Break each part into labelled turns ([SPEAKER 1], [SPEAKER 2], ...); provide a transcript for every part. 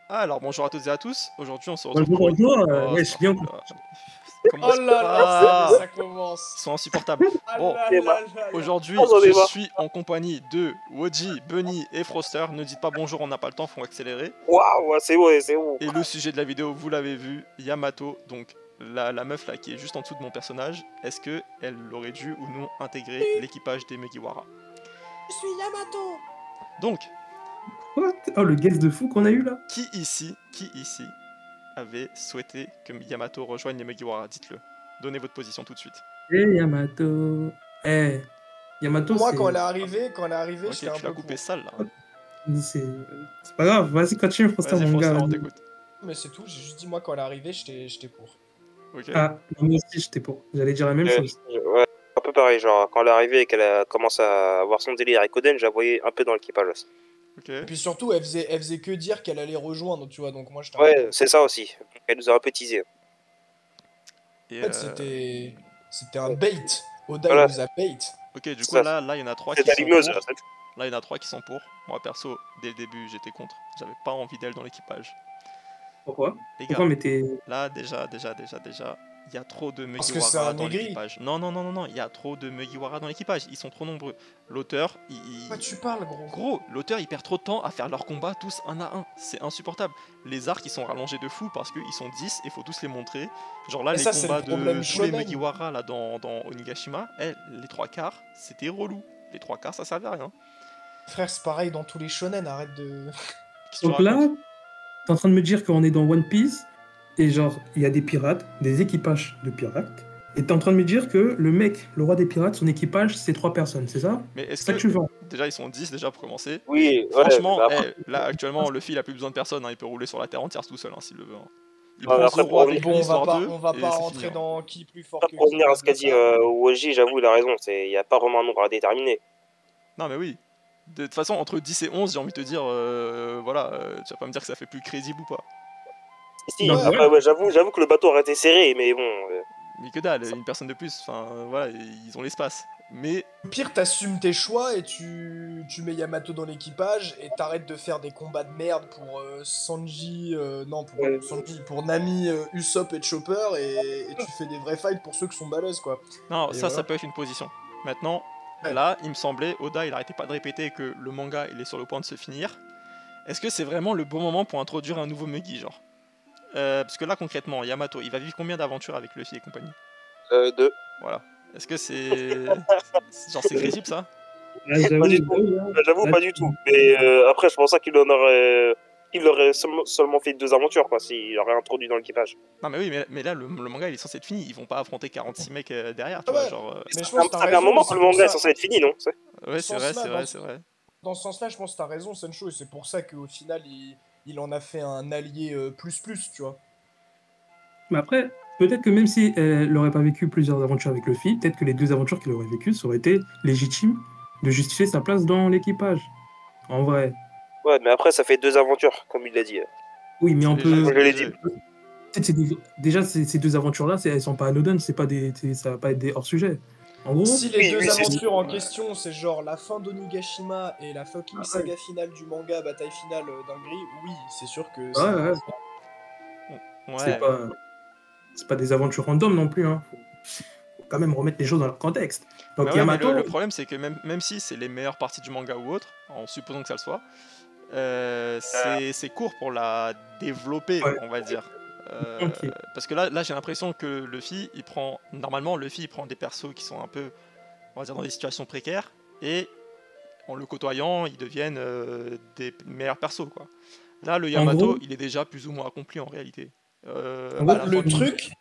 [SPEAKER 1] Alors bonjour à toutes et à tous, aujourd'hui on se retrouve
[SPEAKER 2] Bonjour,
[SPEAKER 1] pour une...
[SPEAKER 2] bonjour,
[SPEAKER 1] Oh,
[SPEAKER 2] wesh, bien.
[SPEAKER 1] astaghfirullah.
[SPEAKER 3] Oh
[SPEAKER 1] Commence
[SPEAKER 3] là là,
[SPEAKER 1] pas.
[SPEAKER 3] ça commence.
[SPEAKER 1] Ils sont insupportables.
[SPEAKER 3] Ah
[SPEAKER 1] Bon,
[SPEAKER 3] là
[SPEAKER 4] Et bah,
[SPEAKER 3] là là là.
[SPEAKER 1] aujourd'hui
[SPEAKER 4] j'en
[SPEAKER 1] je
[SPEAKER 4] ai marre.
[SPEAKER 1] suis en compagnie de Woji, Bunny et Froster. Ne dites pas bonjour, on n'a pas le temps, faut accélérer.
[SPEAKER 4] Waouh, c'est ouais, c'est où?
[SPEAKER 1] Et le sujet de la vidéo, vous l'avez vu, Yamato, donc la meuf là qui est juste en dessous de mon personnage, est-ce que elle aurait dû ou non intégrer l'équipage des Mugiwara?
[SPEAKER 3] Je suis Yamato.
[SPEAKER 1] Donc,
[SPEAKER 2] What? Oh, le guest de fou qu'on a eu là.
[SPEAKER 1] qui ici avait souhaité que Yamato rejoigne les Mugiwara? Dites-le. Donnez votre position tout de suite.
[SPEAKER 2] Yamato. Yamato,
[SPEAKER 3] Moi,
[SPEAKER 2] c'est.
[SPEAKER 3] quand elle est arrivée,
[SPEAKER 1] Ok,
[SPEAKER 3] j'étais un
[SPEAKER 1] tu l'as
[SPEAKER 3] peu
[SPEAKER 1] coupé
[SPEAKER 3] pour.
[SPEAKER 1] sale là.
[SPEAKER 2] C'est pas grave, vas-y, continue, Froster,
[SPEAKER 1] Vas-y,
[SPEAKER 2] mon
[SPEAKER 1] Froster,
[SPEAKER 2] gars.
[SPEAKER 1] on t'écoute.
[SPEAKER 3] Mais c'est tout, j'ai juste dit moi quand elle est arrivée, j'étais pour.
[SPEAKER 1] Ok.
[SPEAKER 2] Ah, moi aussi, j'étais pour. J'allais dire la même chose.
[SPEAKER 4] Ouais, un peu pareil, genre quand elle est arrivée et qu'elle a commencé à avoir son délire avec Oden, je la voyais un peu dans l'équipage aussi.
[SPEAKER 1] Ok.
[SPEAKER 3] Et puis surtout, elle faisait que dire qu'elle allait rejoindre, tu vois, donc moi j'étais un
[SPEAKER 4] Ouais,
[SPEAKER 3] peu.
[SPEAKER 4] c'est ça aussi. Elle nous a un peu teasé.
[SPEAKER 1] Et
[SPEAKER 3] En fait, c'était un bait. Oda,
[SPEAKER 4] Voilà.
[SPEAKER 3] il nous a bait.
[SPEAKER 1] ok, du coup
[SPEAKER 4] Ça,
[SPEAKER 1] là, il y en a 3
[SPEAKER 4] c'est
[SPEAKER 1] qui
[SPEAKER 4] ta
[SPEAKER 1] sont
[SPEAKER 4] limeuse,
[SPEAKER 1] pour.
[SPEAKER 4] là, c'est-
[SPEAKER 1] Là, il y en a 3 qui sont pour. Moi, perso, dès le début, j'étais contre. J'avais pas envie d'elle dans l'équipage.
[SPEAKER 2] Pourquoi?
[SPEAKER 1] Les gars,
[SPEAKER 2] Pourquoi, mais t'es.
[SPEAKER 1] là, déjà, il y a trop de
[SPEAKER 3] Parce que c'est
[SPEAKER 1] Mugiwara
[SPEAKER 3] un
[SPEAKER 1] dans
[SPEAKER 3] aigri.
[SPEAKER 1] l'équipage. Non, il y a trop de Mugiwara dans l'équipage. Ils sont trop nombreux. L'auteur,
[SPEAKER 3] Quoi tu parles, gros?
[SPEAKER 1] Gros, l'auteur il perd trop de temps à faire leurs combats tous un à un, c'est insupportable. Les arcs ils sont rallongés de fou parce qu'ils sont 10 et faut tous les montrer. Genre là
[SPEAKER 3] Mais
[SPEAKER 1] les
[SPEAKER 3] ça, c'est le
[SPEAKER 1] combats de
[SPEAKER 3] problème
[SPEAKER 1] tous les
[SPEAKER 3] shonen.
[SPEAKER 1] Mugiwara là dans Onigashima, les 3 quarts c'était relou. Les 3 quarts ça servait à rien.
[SPEAKER 3] Frère, c'est pareil dans tous les shonen, arrête de.
[SPEAKER 1] Qu'est-ce que tu
[SPEAKER 2] Donc là,
[SPEAKER 1] racontes?
[SPEAKER 2] t'es en train de me dire qu'on est dans One Piece et genre, il y a des pirates, des équipages de pirates. Et t'es en train de me dire que le mec, le roi des pirates, son équipage, c'est 3 personnes, c'est ça?
[SPEAKER 1] Mais
[SPEAKER 2] C'est
[SPEAKER 1] est-ce
[SPEAKER 2] ça que
[SPEAKER 1] que...
[SPEAKER 2] tu vends?
[SPEAKER 1] Déjà ils sont 10 déjà pour commencer.
[SPEAKER 4] Oui, ouais,
[SPEAKER 1] Franchement,
[SPEAKER 4] mais après,
[SPEAKER 1] là actuellement Luffy il a plus besoin de personne, hein, il peut rouler sur la terre entière tout seul hein, s'il le veut. Hein. Il
[SPEAKER 4] Ouais,
[SPEAKER 1] prend
[SPEAKER 4] après,
[SPEAKER 1] Zoro avec
[SPEAKER 3] Bon,
[SPEAKER 1] lui histoire d'eux
[SPEAKER 3] on va
[SPEAKER 1] et
[SPEAKER 3] pas
[SPEAKER 1] c'est
[SPEAKER 3] rentrer
[SPEAKER 1] fini. Hein.
[SPEAKER 3] dans qui est plus fort que
[SPEAKER 4] pour
[SPEAKER 3] qui,
[SPEAKER 4] revenir à ce qu'a
[SPEAKER 3] blablabla.
[SPEAKER 4] dit Oji, j'avoue, il a raison. Il n'y a pas vraiment un nombre à déterminer.
[SPEAKER 1] Non mais oui. De toute façon, entre 10 et 11, j'ai envie de te dire, voilà, tu vas pas me dire que ça fait plus crédible ou pas.
[SPEAKER 4] Si,
[SPEAKER 2] Non,
[SPEAKER 4] après, ouais, j'avoue que le bateau aurait été serré, mais bon.
[SPEAKER 1] Mais que dalle, une personne de plus, enfin voilà, ils ont l'espace. Mais
[SPEAKER 3] Au pire, t'assumes tes choix et tu mets Yamato dans l'équipage et t'arrêtes de faire des combats de merde pour Sanji, non, pour Sanji, pour Nami, Usopp et Chopper et tu fais des vrais fights pour ceux qui sont balèzes, quoi.
[SPEAKER 1] non,
[SPEAKER 3] Et
[SPEAKER 1] ça
[SPEAKER 3] voilà.
[SPEAKER 1] peut être une position. Maintenant,
[SPEAKER 3] Ouais.
[SPEAKER 1] là, il me semblait, Oda, il arrêtait pas de répéter que le manga, il est sur le point de se finir. Est-ce que c'est vraiment le bon moment pour introduire un nouveau Mugi, genre parce que là, concrètement, Yamato, il va vivre combien d'aventures avec Luffy et compagnie?
[SPEAKER 4] 2.
[SPEAKER 1] Voilà. Est-ce que c'est... genre c'est crédible, ça?
[SPEAKER 2] Là, j'avoue,
[SPEAKER 4] Pas du tout.
[SPEAKER 2] hein.
[SPEAKER 4] J'avoue,
[SPEAKER 2] Là,
[SPEAKER 4] pas du tout. Mais après, je pense pas qu'il en aurait. Il aurait seulement fait 2 aventures, quoi, s'il aurait introduit dans l'équipage.
[SPEAKER 1] Non mais oui, mais là, le manga, il est censé être fini. Ils vont pas affronter 46 mecs derrière, tu
[SPEAKER 3] Ah
[SPEAKER 1] vois,
[SPEAKER 3] ouais.
[SPEAKER 1] genre...
[SPEAKER 3] Mais je
[SPEAKER 4] Ça
[SPEAKER 3] pense que t'as
[SPEAKER 4] fait un
[SPEAKER 3] raison,
[SPEAKER 4] moment que
[SPEAKER 3] c'est
[SPEAKER 4] le
[SPEAKER 3] pour
[SPEAKER 4] manga est
[SPEAKER 3] ça.
[SPEAKER 4] censé être fini, non?
[SPEAKER 1] Ouais, c'est vrai,
[SPEAKER 3] sens-là,
[SPEAKER 1] c'est vrai, c'est vrai.
[SPEAKER 3] Dans ce sens-là, je pense que t'as raison, Sencho, et c'est pour ça qu'au final, il en a fait un allié plus, tu vois.
[SPEAKER 2] Mais après, peut-être que même si elle n'aurait pas vécu plusieurs aventures avec Luffy, peut-être que les 2 aventures qu'il aurait vécues, ça aurait été légitime de justifier sa place dans l'équipage. En vrai.
[SPEAKER 4] Ouais, mais après, ça fait 2 aventures, comme il l'a dit.
[SPEAKER 2] Oui, mais on
[SPEAKER 1] C'est léger,
[SPEAKER 2] peut.
[SPEAKER 1] c'est
[SPEAKER 4] Je l'ai
[SPEAKER 1] léger.
[SPEAKER 4] dit.
[SPEAKER 2] Peut-être déjà, ces 2 aventures-là, elles sont pas anodines, c'est pas ça va pas être des hors-sujet. En gros,
[SPEAKER 3] Si les
[SPEAKER 4] Oui,
[SPEAKER 3] deux
[SPEAKER 4] oui, c'est
[SPEAKER 3] aventures en
[SPEAKER 1] Ouais.
[SPEAKER 3] question, c'est genre la fin d'Onigashima et la fucking
[SPEAKER 2] ouais.
[SPEAKER 3] saga finale du manga, bataille finale dinguerie, oui, c'est sûr que
[SPEAKER 2] Ouais, ouais.
[SPEAKER 1] Ouais.
[SPEAKER 2] C'est pas des aventures random non plus. Hein. Faut quand même remettre les choses dans leur contexte. Donc
[SPEAKER 1] Bah ouais, mais
[SPEAKER 2] Yamato,
[SPEAKER 1] le problème, c'est que même si c'est les meilleures parties du manga ou autre, en supposant que ça le soit, c'est court pour la développer,
[SPEAKER 2] ouais,
[SPEAKER 1] on va dire.
[SPEAKER 2] ok.
[SPEAKER 1] Parce que là j'ai l'impression que Luffy, normalement, Luffy, il prend des persos qui sont un peu, on va dire, dans des situations précaires, et en le côtoyant, ils deviennent des meilleurs persos, quoi. Là, le
[SPEAKER 2] En
[SPEAKER 1] Yamato,
[SPEAKER 2] gros,
[SPEAKER 1] il est déjà plus ou moins accompli en réalité.
[SPEAKER 2] en
[SPEAKER 1] À
[SPEAKER 2] gros,
[SPEAKER 1] la fin
[SPEAKER 3] le
[SPEAKER 1] du...
[SPEAKER 3] truc,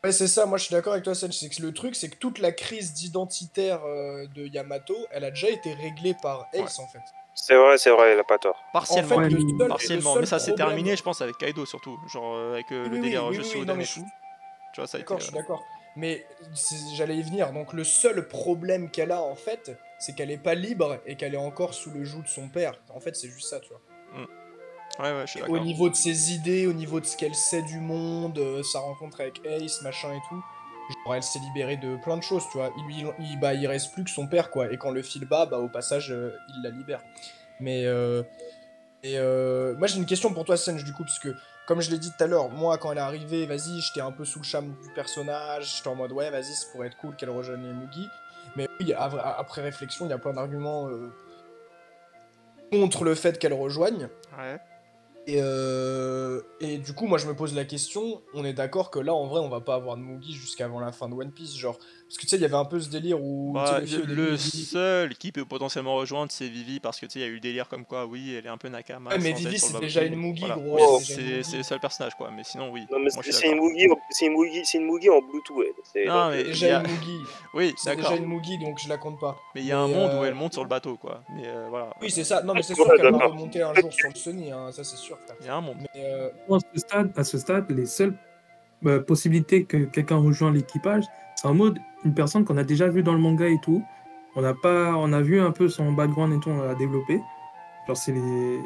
[SPEAKER 3] ouais, c'est ça, moi je suis d'accord avec toi, Sen, c'est que le truc, c'est que toute la crise d'identitaire de Yamato, elle a déjà été réglée par Ace en fait.
[SPEAKER 4] C'est vrai, il a pas tort.
[SPEAKER 3] En fait,
[SPEAKER 1] Partiellement,
[SPEAKER 2] ouais,
[SPEAKER 1] partiellement, mais ça s'est
[SPEAKER 3] problème.
[SPEAKER 1] terminé, je pense, avec Kaido surtout, genre avec le délire
[SPEAKER 3] Oui,
[SPEAKER 1] Joshua
[SPEAKER 3] non,
[SPEAKER 1] Oden
[SPEAKER 3] mais
[SPEAKER 1] et tout. Tu vois, ça a été.
[SPEAKER 3] d'accord, je suis d'accord. Mais j'allais y venir. Donc le seul problème qu'elle a en fait, c'est qu'elle est pas libre et qu'elle est encore sous le joug de son père. En fait, c'est juste ça, tu vois.
[SPEAKER 1] Ouais, je suis
[SPEAKER 3] Au
[SPEAKER 1] d'accord.
[SPEAKER 3] niveau de ses idées, au niveau de ce qu'elle sait du monde, sa rencontre avec Ace, machin et tout, genre elle s'est libérée de plein de choses, tu vois. Il reste plus que son père, quoi. Et quand le fil bat, bah au passage, il la libère. Mais Et moi j'ai une question pour toi Senj du coup, parce que comme je l'ai dit tout à l'heure, moi quand elle est arrivée, vas-y, j'étais un peu sous le charme du personnage, j'étais en mode ouais vas-y, ça pourrait être cool qu'elle rejoigne les Mugi. Mais oui, après réflexion, il y a plein d'arguments contre le fait qu'elle rejoigne.
[SPEAKER 1] Ouais.
[SPEAKER 3] Et du coup, moi je me pose la question, on est d'accord que là en vrai on va pas avoir de Mugi jusqu'avant la fin de One Piece, genre. Parce que tu sais, il y avait un peu ce délire où tu sais,
[SPEAKER 1] Bah,
[SPEAKER 3] Luffy au début
[SPEAKER 1] le
[SPEAKER 3] il dit.
[SPEAKER 1] seul qui peut potentiellement rejoindre, c'est Vivi, parce que tu sais, il y a eu le délire comme quoi, oui, elle est un peu Nakama
[SPEAKER 3] Ouais, mais
[SPEAKER 1] sans être
[SPEAKER 3] Vivi
[SPEAKER 1] sur le
[SPEAKER 3] c'est
[SPEAKER 1] bateau.
[SPEAKER 3] déjà une Mugi,
[SPEAKER 1] Voilà.
[SPEAKER 3] gros,
[SPEAKER 1] Oui,
[SPEAKER 4] Oh.
[SPEAKER 3] c'est déjà une
[SPEAKER 1] c'est le
[SPEAKER 3] Mugi.
[SPEAKER 1] seul personnage, quoi. Mais sinon, oui,
[SPEAKER 4] Non, mais
[SPEAKER 1] moi je suis
[SPEAKER 4] c'est une
[SPEAKER 1] d'accord.
[SPEAKER 4] Mugi, c'est une Mugi en Bluetooth, elle.
[SPEAKER 1] Non,
[SPEAKER 4] Donc,
[SPEAKER 1] mais
[SPEAKER 3] C'est
[SPEAKER 1] il y
[SPEAKER 3] déjà
[SPEAKER 1] a...
[SPEAKER 3] une Mugi.
[SPEAKER 1] Oui,
[SPEAKER 3] C'est
[SPEAKER 1] d'accord.
[SPEAKER 3] déjà une Mugi, donc je la compte pas.
[SPEAKER 1] Mais il y a un monde où elle monte sur le bateau, quoi. Mais voilà,
[SPEAKER 3] Oui, c'est ça. Non, mais c'est
[SPEAKER 4] Ouais,
[SPEAKER 3] sûr qu'elle va
[SPEAKER 4] d'accord.
[SPEAKER 3] remonter un jour sur le Sony, hein. Ça c'est sûr, frère.
[SPEAKER 1] il y a un monde.
[SPEAKER 3] Mais
[SPEAKER 2] À ce stade, les seules possibilités que quelqu'un rejoigne l'équipage, c'est en mode une personne qu'on a déjà vue dans le manga et tout. On a vu un peu son background et tout, on l'a développé. Genre,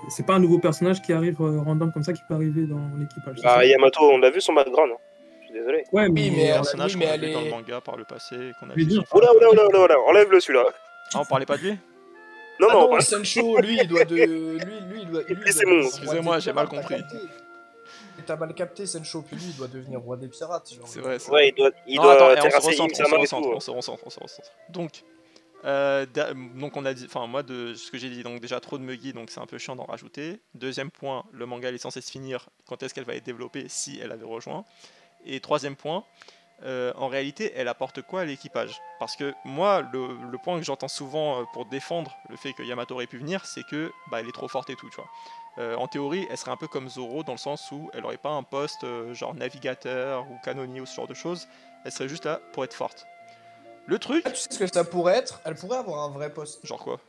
[SPEAKER 2] c'est pas un nouveau personnage qui arrive random comme ça qui peut arriver dans l'équipage, c'est ça?
[SPEAKER 4] Bah, Yamato, on a vu son background. Hein. Je suis désolé.
[SPEAKER 2] Ouais,
[SPEAKER 3] oui,
[SPEAKER 2] mais
[SPEAKER 1] Un
[SPEAKER 3] mais,
[SPEAKER 1] personnage
[SPEAKER 3] oui, mais
[SPEAKER 1] qu'on a
[SPEAKER 3] elle
[SPEAKER 1] vu dans le
[SPEAKER 3] est.
[SPEAKER 1] manga par le passé, qu'on a
[SPEAKER 2] Je veux
[SPEAKER 1] vu
[SPEAKER 2] dire,
[SPEAKER 1] son
[SPEAKER 4] Oula,
[SPEAKER 1] flashback.
[SPEAKER 4] oula, enlève-le celui-là.
[SPEAKER 1] Ah, on parlait pas de lui?
[SPEAKER 4] Non,
[SPEAKER 3] Ah
[SPEAKER 4] non,
[SPEAKER 3] non, Sancho, lui, il doit de. Lui, il doit
[SPEAKER 4] c'est
[SPEAKER 3] devenir
[SPEAKER 4] bon.
[SPEAKER 3] roi
[SPEAKER 1] Excusez-moi,
[SPEAKER 3] des
[SPEAKER 1] j'ai mal
[SPEAKER 3] pirates, t'as
[SPEAKER 1] compris.
[SPEAKER 3] capté. T'as mal capté, Sancho, puis lui, il doit devenir roi des pirates. Genre,
[SPEAKER 1] C'est vrai, c'est
[SPEAKER 4] Ouais,
[SPEAKER 1] vrai.
[SPEAKER 4] il
[SPEAKER 1] Non, attends,
[SPEAKER 4] doit
[SPEAKER 1] on se
[SPEAKER 4] terrasser
[SPEAKER 1] recentre,
[SPEAKER 4] Im-sama et tout.
[SPEAKER 1] on se recentre. Donc, donc on a dit, enfin moi de ce que j'ai dit, donc déjà trop de Mugi, donc c'est un peu chiant d'en rajouter. Deuxième point, le manga il est censé se finir, quand est-ce qu'elle va être développée si elle avait rejoint. Et troisième point, en réalité elle apporte quoi à l'équipage? Parce que moi le point que j'entends souvent pour défendre le fait que Yamato aurait pu venir, c'est que bah, elle est trop forte et tout, tu vois. En théorie, elle serait un peu comme Zoro dans le sens où elle aurait pas un poste genre navigateur ou canonnier ou ce genre de choses. Elle serait juste là pour être forte. Le truc,
[SPEAKER 3] Ah, tu sais ce que ça pourrait être? Elle pourrait avoir un vrai poste.
[SPEAKER 1] genre quoi?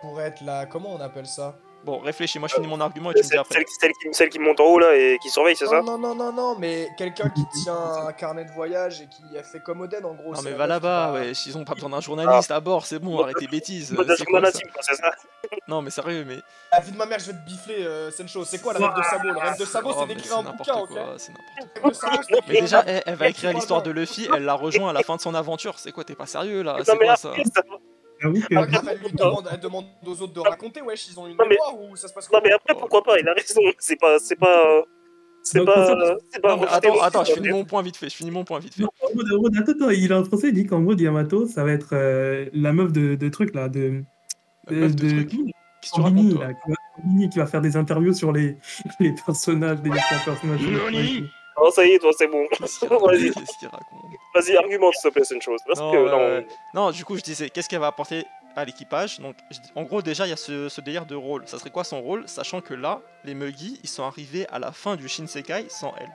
[SPEAKER 3] Pourrait être là. Comment on appelle ça?
[SPEAKER 1] Bon, réfléchis, moi je finis mon argument et tu me dis après.
[SPEAKER 4] Celle qui monte en haut là et qui surveille, c'est ça?
[SPEAKER 3] Non, mais quelqu'un qui tient un carnet de voyage et qui a fait comme Oden, en gros.
[SPEAKER 1] Non
[SPEAKER 3] C'est
[SPEAKER 1] mais
[SPEAKER 3] la
[SPEAKER 1] va
[SPEAKER 3] meuf qui
[SPEAKER 1] là-bas,
[SPEAKER 3] va.
[SPEAKER 1] ouais, ils ont pas besoin d'un journaliste à bord, c'est bon, arrête tes bêtises,
[SPEAKER 4] Mode
[SPEAKER 1] c'est quoi ça?
[SPEAKER 4] intime, quoi, c'est ça?
[SPEAKER 1] Non mais sérieux, mais...
[SPEAKER 3] La vie de ma mère, je vais te bifler, Sencho. C'est quoi le rêve de Sabo? Le rêve de Sabo,
[SPEAKER 1] Oh,
[SPEAKER 3] c'est
[SPEAKER 1] mais
[SPEAKER 3] d'écrire
[SPEAKER 1] c'est
[SPEAKER 3] un
[SPEAKER 1] n'importe
[SPEAKER 3] bouquin, ok?
[SPEAKER 1] quoi, c'est n'importe quoi.
[SPEAKER 3] Le rêve de Sabo, c'est
[SPEAKER 1] Mais
[SPEAKER 3] d'écrire
[SPEAKER 1] déjà,
[SPEAKER 3] un
[SPEAKER 1] elle va
[SPEAKER 3] mec qui
[SPEAKER 1] écrire
[SPEAKER 3] parle
[SPEAKER 1] l'histoire
[SPEAKER 3] bien.
[SPEAKER 1] de Luffy, elle la rejoint à la fin de son aventure, c'est quoi, t'es pas sérieux là?
[SPEAKER 4] Non,
[SPEAKER 1] C'est
[SPEAKER 4] mais
[SPEAKER 1] quoi ça?
[SPEAKER 4] après, ça...
[SPEAKER 2] J'avoue que
[SPEAKER 3] Pas grave, elle demande aux autres de raconter, wesh, ils ont une
[SPEAKER 4] Non, mais-
[SPEAKER 3] mémoire ou ça se passe
[SPEAKER 4] Non,
[SPEAKER 3] comment?
[SPEAKER 4] mais après, pourquoi pas? Il a raison. C'est pas.
[SPEAKER 2] Donc, pour ça,
[SPEAKER 1] Non mais attends,
[SPEAKER 4] Héroïque,
[SPEAKER 1] je
[SPEAKER 4] en
[SPEAKER 1] finis
[SPEAKER 4] fait.
[SPEAKER 1] mon point vite fait,
[SPEAKER 2] non, en mode, attends, il est en français, il dit qu'en mode Yamato, ça va être la meuf de truc là,
[SPEAKER 1] La meuf de truc. Qu'est-ce que tu racontes
[SPEAKER 2] Combini,
[SPEAKER 1] toi?
[SPEAKER 2] là, Combini qui va faire des interviews sur les, les personnages, les différents personnages.
[SPEAKER 4] Oh, ça y est, toi, c'est bon.
[SPEAKER 1] Qu'est-ce qu'il raconte?
[SPEAKER 4] Vas-y,
[SPEAKER 1] Qu'est-ce qu'il raconte?
[SPEAKER 4] vas-y, argumente, s'il te plaît, c'est une chose. Parce que
[SPEAKER 1] Non,
[SPEAKER 4] là, on...
[SPEAKER 1] non, du coup, je disais, qu'est-ce qu'elle va apporter à l'équipage? Donc, en gros, déjà, il y a ce délire de rôle. Ça serait quoi son rôle? Sachant que là, les Mugi, ils sont arrivés à la fin du Shinsekai sans elle.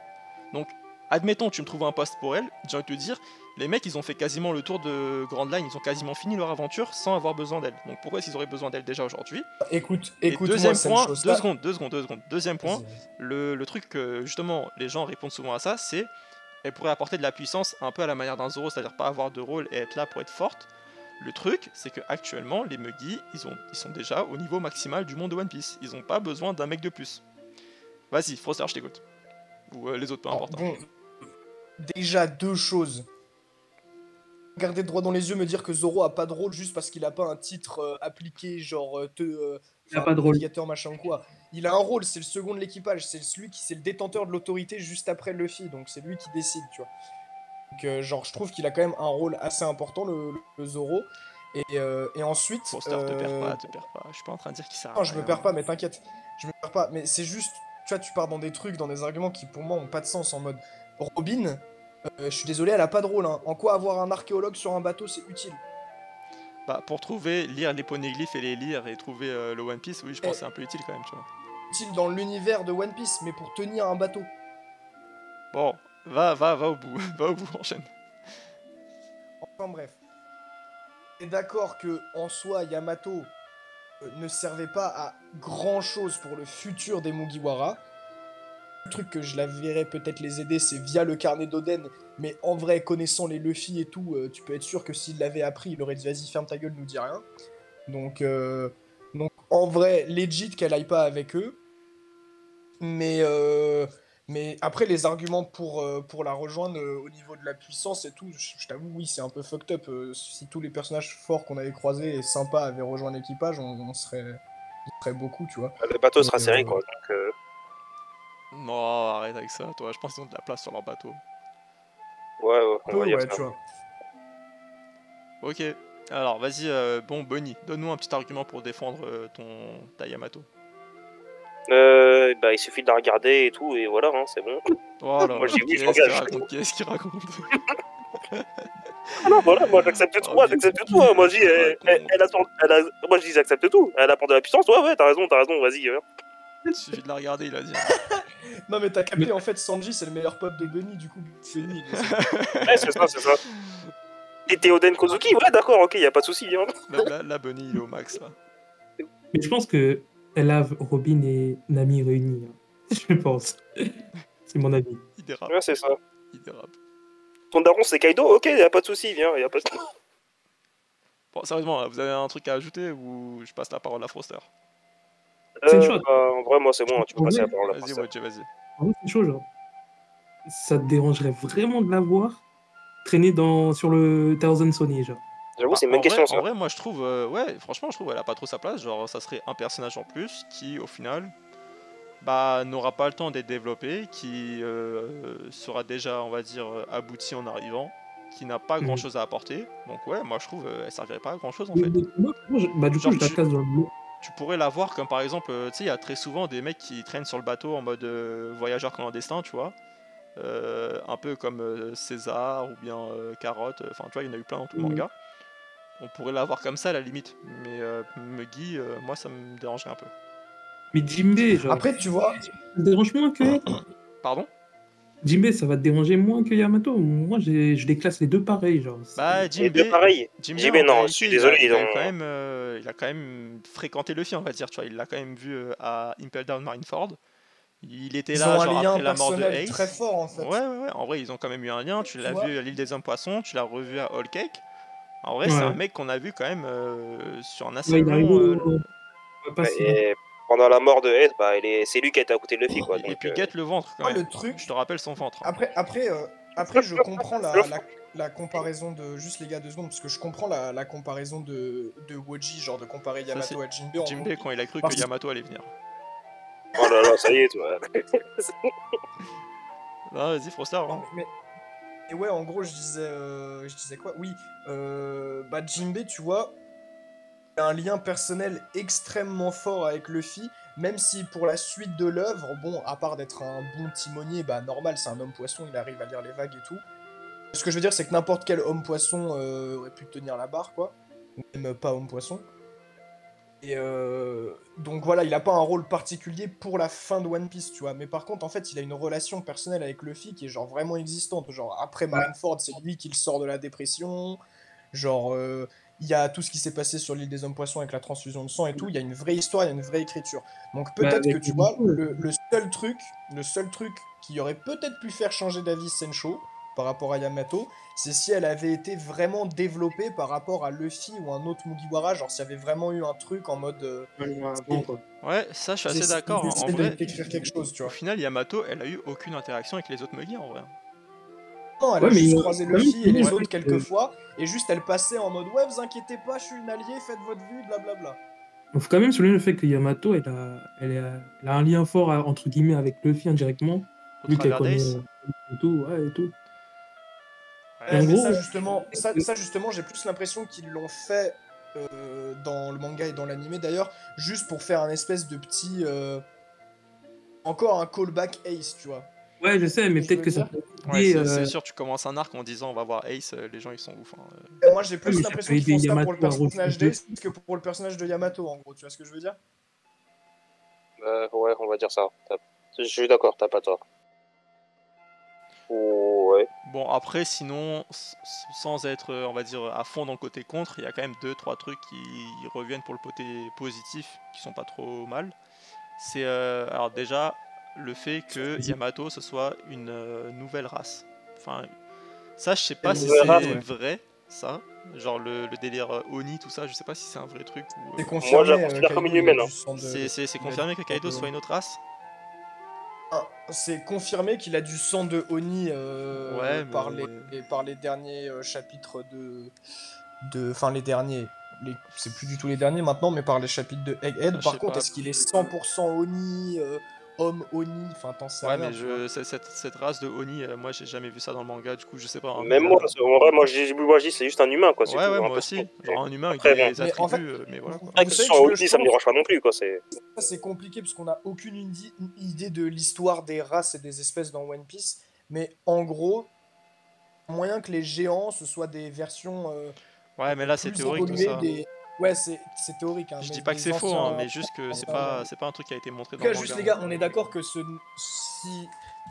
[SPEAKER 1] Donc, admettons, tu me trouves un poste pour elle, j'ai envie de te dire, les mecs, ils ont fait quasiment le tour de Grand Line, ils ont quasiment fini leur aventure sans avoir besoin d'elle. Donc, pourquoi est-ce qu'ils auraient besoin d'elle déjà aujourd'hui?
[SPEAKER 3] Écoute,
[SPEAKER 1] Et
[SPEAKER 3] écoute-moi,
[SPEAKER 1] deuxième point,
[SPEAKER 3] Sencho.
[SPEAKER 1] deux secondes. Deuxième point,
[SPEAKER 3] Vas-y.
[SPEAKER 1] le truc que justement les gens répondent souvent à ça, c'est elle pourrait apporter de la puissance un peu à la manière d'un Zoro, c'est-à-dire pas avoir de rôle et être là pour être forte. Le truc, c'est que actuellement les Mugi, ils sont déjà au niveau maximal du monde de One Piece. Ils ont pas besoin d'un mec de plus. Vas-y, Froster, je t'écoute. Ou les autres, peu
[SPEAKER 3] Alors,
[SPEAKER 1] importe.
[SPEAKER 3] bon, déjà deux choses. Regarder droit dans les yeux, me dire que Zoro a pas de rôle juste parce qu'il a pas un titre appliqué, genre
[SPEAKER 2] Il a pas de rôle.
[SPEAKER 3] navigateur machin quoi. Il a un rôle, c'est le second de l'équipage, c'est le détenteur de l'autorité juste après Luffy, donc c'est lui qui décide, tu vois. Donc genre je trouve qu'il a quand même un rôle assez important le Zoro. Et ensuite.
[SPEAKER 1] Froster, te perds pas. Je suis pas en train de dire qu'il sert à
[SPEAKER 3] Non,
[SPEAKER 1] rien.
[SPEAKER 3] je me perds pas, mais t'inquiète, je me perds pas. Mais c'est juste, tu vois, tu pars dans des trucs, dans des arguments qui pour moi ont pas de sens en mode Robin. Je suis désolé, elle a pas de rôle. Hein. En quoi avoir un archéologue sur un bateau, c'est utile?
[SPEAKER 1] Bah, pour lire les poneglyphes et les lire et trouver le One Piece, oui, je pense que c'est un peu utile quand même, tu vois.
[SPEAKER 3] Utile dans l'univers de One Piece, mais pour tenir un bateau.
[SPEAKER 1] Bon, va au bout, va au bout, enchaîne.
[SPEAKER 3] Enfin bref. Et d'accord que en soi, Yamato ne servait pas à grand chose pour le futur des Mugiwara. Le truc que je la verrais peut-être les aider, c'est via le carnet d'Oden. Mais en vrai, connaissant les Luffy et tout, tu peux être sûr que s'il l'avait appris, il aurait dit vas-y, ferme ta gueule, nous dis rien. Donc en vrai, legit qu'elle aille pas avec eux. Mais après, les arguments pour la rejoindre au niveau de la puissance et tout, je t'avoue, oui, c'est un peu fucked up. Si tous les personnages forts qu'on avait croisés et sympas avaient rejoint l'équipage, on serait très beaucoup, tu vois.
[SPEAKER 4] Le bateau sera
[SPEAKER 3] Mais,
[SPEAKER 4] serré, quoi. Donc,
[SPEAKER 1] Non, arrête avec ça, toi. Je pense qu'ils ont de la place sur leur bateau.
[SPEAKER 4] ouais,
[SPEAKER 3] un
[SPEAKER 4] on
[SPEAKER 3] peu,
[SPEAKER 4] va dire
[SPEAKER 3] ouais,
[SPEAKER 4] ça.
[SPEAKER 3] tu vois.
[SPEAKER 1] Ok. Alors, vas-y, bon, Bonnie, donne-nous un petit argument pour défendre ta Yamato.
[SPEAKER 4] Bah, il suffit de la regarder et tout, et voilà, hein, c'est bon.
[SPEAKER 1] Voilà,
[SPEAKER 4] Moi, j'ai vu, je
[SPEAKER 1] qu'est-ce qu'il
[SPEAKER 4] m'engage.
[SPEAKER 1] raconte? Qu'est-ce qu'il raconte?
[SPEAKER 4] Ah non, voilà, moi j'accepte tout,
[SPEAKER 1] Oh,
[SPEAKER 4] moi
[SPEAKER 1] mais
[SPEAKER 4] j'accepte tout. Hein. Moi je dis,
[SPEAKER 1] qu'est-ce qu'il raconte?
[SPEAKER 4] moi je dis, j'accepte tout. Elle apporte de la puissance, ouais, t'as raison, vas-y.
[SPEAKER 1] Il suffit de la regarder, il a dit.
[SPEAKER 3] Non, mais t'as capté, en fait, Sanji, c'est le meilleur pote de Bunny, du coup, Bunny, il essaie
[SPEAKER 4] Ouais, c'est ça. Et Théoden Kozuki, ouais, d'accord, ok, y a pas de souci. Hein.
[SPEAKER 1] La Bunny, il est au max, là.
[SPEAKER 2] Mais je pense que elle a Robin et Nami réunis. Hein. Je pense. C'est mon avis.
[SPEAKER 1] Il dérape.
[SPEAKER 4] Ouais, c'est ça.
[SPEAKER 1] Il dérape.
[SPEAKER 4] Ton daron c'est Kaido, ok, y a pas de souci, viens, y a pas de souci.
[SPEAKER 1] Bon, sérieusement, là, vous avez un truc à ajouter ou je passe la parole à Froster?
[SPEAKER 2] C'est une chose.
[SPEAKER 4] En vrai, moi c'est bon, tu peux
[SPEAKER 2] En
[SPEAKER 4] passer
[SPEAKER 2] vrai,
[SPEAKER 4] la parole à
[SPEAKER 1] Vas-y,
[SPEAKER 4] Foster.
[SPEAKER 1] Wedge, vas-y.
[SPEAKER 2] En vrai, c'est chaud, genre. Ça te dérangerait vraiment de la voir traîner sur le Thousand Sony, genre.
[SPEAKER 4] J'avoue,
[SPEAKER 1] Bah,
[SPEAKER 4] c'est une bonne question ça.
[SPEAKER 1] en vrai, moi je trouve, ouais, franchement, je trouve elle a pas trop sa place. Genre, ça serait un personnage en plus qui, au final, bah, n'aura pas le temps d'être développé, qui sera déjà, on va dire, abouti en arrivant, qui n'a pas grand chose à apporter. Donc, ouais, moi je trouve elle servirait pas à grand chose en fait.
[SPEAKER 2] Bah, du coup,
[SPEAKER 1] Genre,
[SPEAKER 2] je la classe dans le.
[SPEAKER 1] tu pourrais la voir comme par exemple, tu sais, il y a très souvent des mecs qui traînent sur le bateau en mode voyageur clandestin, tu vois. Un peu comme César ou bien Carotte, enfin tu vois, il y en a eu plein dans tout le manga. On pourrait la voir comme ça à la limite, mais Muggy, moi ça me dérangerait un peu.
[SPEAKER 2] Mais Jinbei, genre.
[SPEAKER 3] Après, tu vois,
[SPEAKER 2] Ça te dérange moins que.
[SPEAKER 1] Pardon?
[SPEAKER 2] Jinbei, ça va te déranger moins que Yamato. Moi, je les classe les deux pareils, genre.
[SPEAKER 1] Bah
[SPEAKER 4] Et deux
[SPEAKER 1] Jinbei,
[SPEAKER 4] pareil.
[SPEAKER 1] en
[SPEAKER 4] Non, je suis
[SPEAKER 1] réalité,
[SPEAKER 4] désolé,
[SPEAKER 1] il a quand même fréquenté Luffy, on va dire, tu vois, il l'a quand même vu à Impel Down Marineford. Il était
[SPEAKER 3] ils
[SPEAKER 1] là,
[SPEAKER 3] ont un
[SPEAKER 1] genre
[SPEAKER 3] lien
[SPEAKER 1] après la mort de
[SPEAKER 3] personnel très
[SPEAKER 1] Ace.
[SPEAKER 3] fort, en fait.
[SPEAKER 1] Ouais, en vrai, ils ont quand même eu un lien. Tu l'as
[SPEAKER 3] vois
[SPEAKER 1] vu à l'île des hommes poissons, tu l'as revu à Whole Cake. En vrai,
[SPEAKER 2] Ouais.
[SPEAKER 1] c'est un mec qu'on a vu quand même sur un assez
[SPEAKER 2] Ouais, il est arrivé
[SPEAKER 1] long.
[SPEAKER 2] pas si long.
[SPEAKER 4] Et pendant la mort de Ace, bah, c'est lui qui a été à côté de Luffy, quoi.
[SPEAKER 1] Et
[SPEAKER 4] Donc,
[SPEAKER 1] puis guette le ventre quand
[SPEAKER 3] Moi,
[SPEAKER 1] même.
[SPEAKER 3] le truc,
[SPEAKER 1] Je te rappelle son ventre. Hein.
[SPEAKER 3] après, je comprends la comparaison de... Juste les gars, 2 secondes, parce que je comprends la comparaison de Woji, genre de comparer
[SPEAKER 1] Ça,
[SPEAKER 3] Yamato
[SPEAKER 1] c'est
[SPEAKER 3] à Jinbei. En
[SPEAKER 1] Jinbei
[SPEAKER 3] gros.
[SPEAKER 1] quand il a cru
[SPEAKER 3] Parce
[SPEAKER 1] que Yamato allait venir.
[SPEAKER 4] oh là là, ça y est, toi.
[SPEAKER 1] Non, vas-y, Froster. Hein.
[SPEAKER 3] Non, et ouais, en gros, je disais quoi? Oui, bah Jinbei, tu vois, a un lien personnel extrêmement fort avec Luffy, même si pour la suite de l'œuvre, bon, à part d'être un bon timonier, bah normal, c'est un homme poisson, il arrive à lire les vagues et tout. Ce que je veux dire, c'est que n'importe quel homme poisson aurait pu tenir la barre, quoi. Ou même pas homme poisson. Et donc voilà, il a pas un rôle particulier pour la fin de One Piece, tu vois. Mais par contre, en fait, il a une relation personnelle avec Luffy qui est genre vraiment existante. Genre, après Marineford, c'est lui qui le sort de la dépression. Genre, il y a tout ce qui s'est passé sur l'île des hommes poissons avec la transfusion de sang et tout. Il y a une vraie histoire, il y a une vraie écriture. Donc
[SPEAKER 2] Bah,
[SPEAKER 3] peut-être que
[SPEAKER 2] avec
[SPEAKER 3] tu
[SPEAKER 2] les
[SPEAKER 3] vois,
[SPEAKER 2] deux,
[SPEAKER 3] le seul truc qui aurait peut-être pu faire changer d'avis Sencho par rapport à Yamato, c'est si elle avait été vraiment développée par rapport à Luffy ou un autre Mugiwara, genre s'il y avait vraiment eu un truc en mode
[SPEAKER 2] avant, quoi.
[SPEAKER 1] Ouais, ça, je suis assez
[SPEAKER 3] ils
[SPEAKER 1] d'accord. Hein. En
[SPEAKER 3] essaient
[SPEAKER 1] vrai,
[SPEAKER 3] d'écrire quelque chose, tu
[SPEAKER 1] au
[SPEAKER 3] vois.
[SPEAKER 1] final, Yamato, elle a eu aucune interaction avec les autres Mugi en vrai.
[SPEAKER 3] Non, elle a
[SPEAKER 2] Ouais, mais
[SPEAKER 3] juste
[SPEAKER 2] il
[SPEAKER 3] croisé
[SPEAKER 2] quand même
[SPEAKER 3] Luffy et les
[SPEAKER 2] ouais.
[SPEAKER 3] autres quelques fois, et juste elle passait en mode ouais, vous inquiétez pas, je suis une alliée, faites votre vie, blablabla.
[SPEAKER 2] Il faut quand même souligner le fait que Yamato, elle a un lien fort, entre guillemets, avec Luffy indirectement,
[SPEAKER 1] Au
[SPEAKER 2] vu qu'elle
[SPEAKER 1] travers
[SPEAKER 2] connaît
[SPEAKER 1] d'Ace.
[SPEAKER 2] et tout, ouais, et tout. Et
[SPEAKER 1] Ouais,
[SPEAKER 2] en
[SPEAKER 3] Mais
[SPEAKER 2] gros,
[SPEAKER 3] ça justement, j'ai plus l'impression qu'ils l'ont fait dans le manga et dans l'animé d'ailleurs, juste pour faire un espèce de petit. Encore un callback Ace, tu vois.
[SPEAKER 2] ouais, je sais, mais
[SPEAKER 3] Je
[SPEAKER 2] peut-être
[SPEAKER 3] veux
[SPEAKER 2] que ça
[SPEAKER 3] dire.
[SPEAKER 2] peut
[SPEAKER 1] ouais,
[SPEAKER 2] aider,
[SPEAKER 1] c'est sûr, tu commences un arc en disant on va voir Ace, les gens ils sont ouf. Hein.
[SPEAKER 3] Et moi j'ai
[SPEAKER 2] ouais,
[SPEAKER 3] plus
[SPEAKER 2] mais ça
[SPEAKER 3] l'impression
[SPEAKER 2] peut
[SPEAKER 3] qu'ils
[SPEAKER 2] aider
[SPEAKER 3] font ça pour le
[SPEAKER 2] Yamato à rejoindre
[SPEAKER 3] personnage d'Ace que pour le personnage de Yamato, en gros, tu vois ce que je veux dire?
[SPEAKER 4] Ouais, on va dire ça. Je suis d'accord, t'as pas tort. Ouais.
[SPEAKER 1] Bon, après, sinon, sans être, on va dire, à fond dans le côté contre, il y a quand même 2-3 trucs qui reviennent pour le côté positif, qui sont pas trop mal. C'est, alors déjà, le fait que Yamato, ce soit une nouvelle race. Enfin, ça, je sais pas si
[SPEAKER 4] nouvelle race,
[SPEAKER 1] c'est
[SPEAKER 3] ouais.
[SPEAKER 1] vrai, ça. Genre le délire Oni, tout ça, je sais pas si c'est un vrai truc ou...
[SPEAKER 3] C'est
[SPEAKER 4] Moi, je la
[SPEAKER 3] confirmé,
[SPEAKER 4] considère comme une
[SPEAKER 3] Kaido, il a
[SPEAKER 4] humaine. Hein.
[SPEAKER 3] du sang de.
[SPEAKER 1] C'est
[SPEAKER 3] il a
[SPEAKER 1] confirmé
[SPEAKER 3] du
[SPEAKER 1] que
[SPEAKER 3] sang
[SPEAKER 1] Kaido
[SPEAKER 3] de
[SPEAKER 1] soit
[SPEAKER 3] Oni.
[SPEAKER 1] une autre race?
[SPEAKER 3] C'est confirmé qu'il a du sang de Oni
[SPEAKER 1] Ouais,
[SPEAKER 3] par
[SPEAKER 1] mais...
[SPEAKER 3] par les derniers chapitres Enfin, les derniers. c'est plus du tout les derniers maintenant, mais par les chapitres de Egghead.
[SPEAKER 1] Je
[SPEAKER 3] Par
[SPEAKER 1] sais
[SPEAKER 3] contre,
[SPEAKER 1] pas.
[SPEAKER 3] est-ce qu'il est 100% Oni, homme Oni? Enfin, t'en sais
[SPEAKER 1] Ouais,
[SPEAKER 3] rien,
[SPEAKER 1] mais
[SPEAKER 3] tu vois.
[SPEAKER 1] cette race de Oni, moi j'ai jamais vu ça dans le manga, du coup je sais pas. Hein,
[SPEAKER 4] Même
[SPEAKER 1] mais,
[SPEAKER 4] moi, en vrai, moi, je dis c'est juste un humain, quoi, c'est
[SPEAKER 1] ouais,
[SPEAKER 4] tout.
[SPEAKER 1] ouais,
[SPEAKER 4] Un
[SPEAKER 1] moi
[SPEAKER 4] perso.
[SPEAKER 1] aussi. Genre un humain avec
[SPEAKER 4] Après, bon.
[SPEAKER 1] des
[SPEAKER 3] Mais en fait,
[SPEAKER 1] attributs, mais voilà quoi.
[SPEAKER 4] Après,
[SPEAKER 3] vous
[SPEAKER 4] que ce
[SPEAKER 3] savez
[SPEAKER 4] soit
[SPEAKER 3] ce que
[SPEAKER 4] Audi,
[SPEAKER 3] je
[SPEAKER 4] ça me
[SPEAKER 3] pense?
[SPEAKER 4] dérange pas non plus, quoi.
[SPEAKER 3] Ça, c'est compliqué parce qu'on n'a aucune idée de l'histoire des races et des espèces dans One Piece. Mais en gros, moyen que les géants, ce soient des versions
[SPEAKER 1] Ouais, mais là c'est
[SPEAKER 3] plus
[SPEAKER 1] théorique tout
[SPEAKER 3] évoluées
[SPEAKER 1] ça.
[SPEAKER 3] des. Ouais, c'est théorique, hein,
[SPEAKER 1] Je dis
[SPEAKER 3] mais
[SPEAKER 1] pas que
[SPEAKER 3] des
[SPEAKER 1] c'est faux, hein,
[SPEAKER 3] anciens.
[SPEAKER 1] mais juste que c'est
[SPEAKER 3] anciens-
[SPEAKER 1] pas un truc qui a été montré
[SPEAKER 3] En
[SPEAKER 1] dans
[SPEAKER 3] tout
[SPEAKER 1] le
[SPEAKER 3] cas, juste
[SPEAKER 1] manga.
[SPEAKER 3] les gars, on est d'accord que si